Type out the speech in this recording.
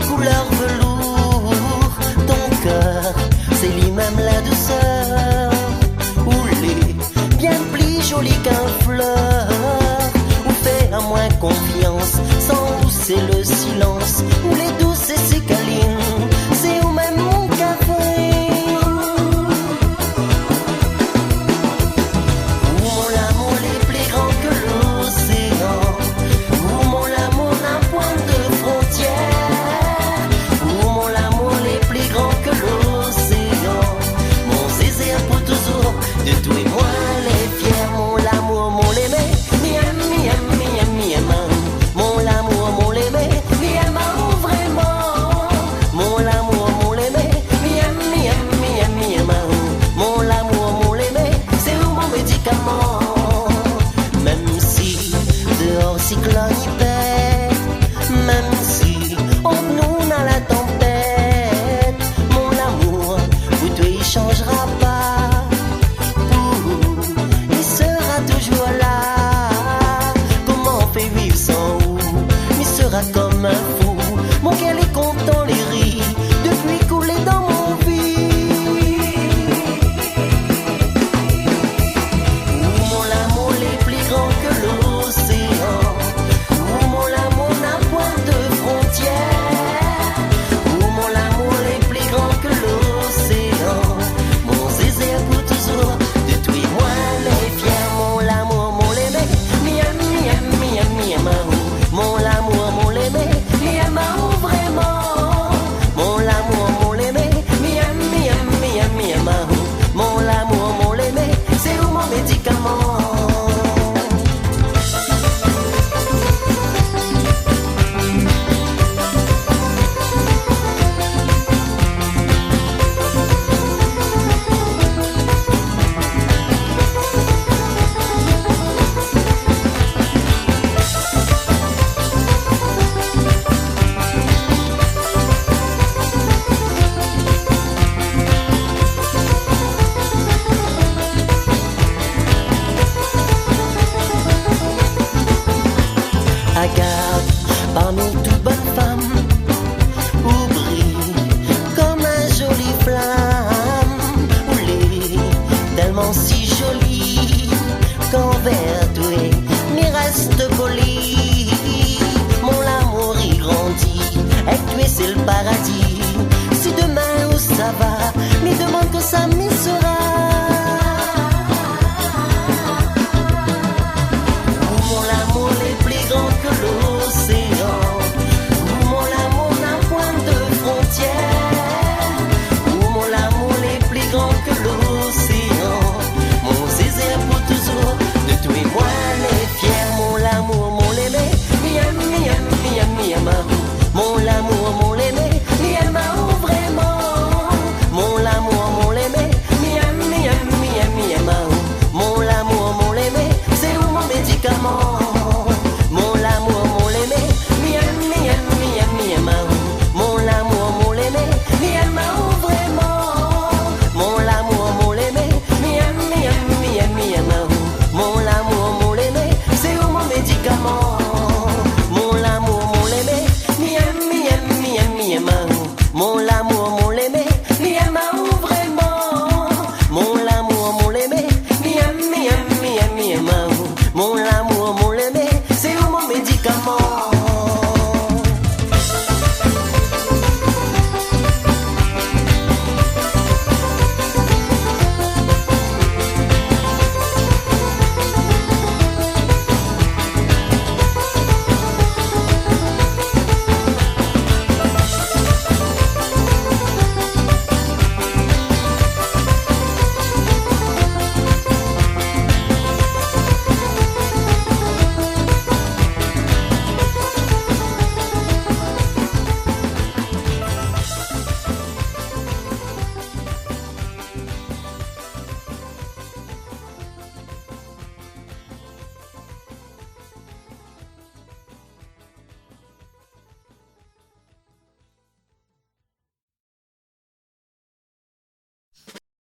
couleur velours. Ton cœur, c'est lui-même la douceur. Ou les bien plus joli qu'un fleur. Ou fait à moins confiance, sans où c'est le silence. Ou les douces et ses câlines, c'est où même mon café. Où mon amour est plus grand que l'océan. Où mon amour n'a point de frontières. Où mon amour est plus grand que l'océan. Mon zézé pour toujours, de tout et moi les fiers. Mon l'amour, mon l'aimé, miam, miam, miam, miam. Mon l'amour, mon l'aimé, miam, vraiment. Mon l'amour, mon l'aimé, miam, miam, miam, miam. Mon l'amour, mon l'aimé, c'est où mon médicament. Même si dehors cyclone y pète, même si on nous dans la tempête, mon amour, pour toi il changera pas. Il sera toujours là. Comment on fait vivre sans où? Il sera comme un fou. Mon cœur est content, les rit depuis couler dans mon vie. Où mon amour est plus grand que l'océan. Où mon amour n'a point de frontières. Où mon amour est plus grand que l'océan. Mon zézé pour toujours, de tout et moi les fiers. Mon l'amour, mon l'aimé, miam, miam, miam, miam. Mon l'amour, mon l'aimé, miam, vraiment. Mon l'amour, mon l'aimé, miam, miam, miam, miam. Mon l'amour, mon l'aimé, c'est où mon médicament. Agathe, parmi toutes bonnes femmes, où brille comme un joli flamme. Où l'est tellement si jolie qu'envers toi, m'y reste poli. Mon amour y grandit, avec toi c'est le paradis. Si demain où ça va, m'y demande que ça m'y sera.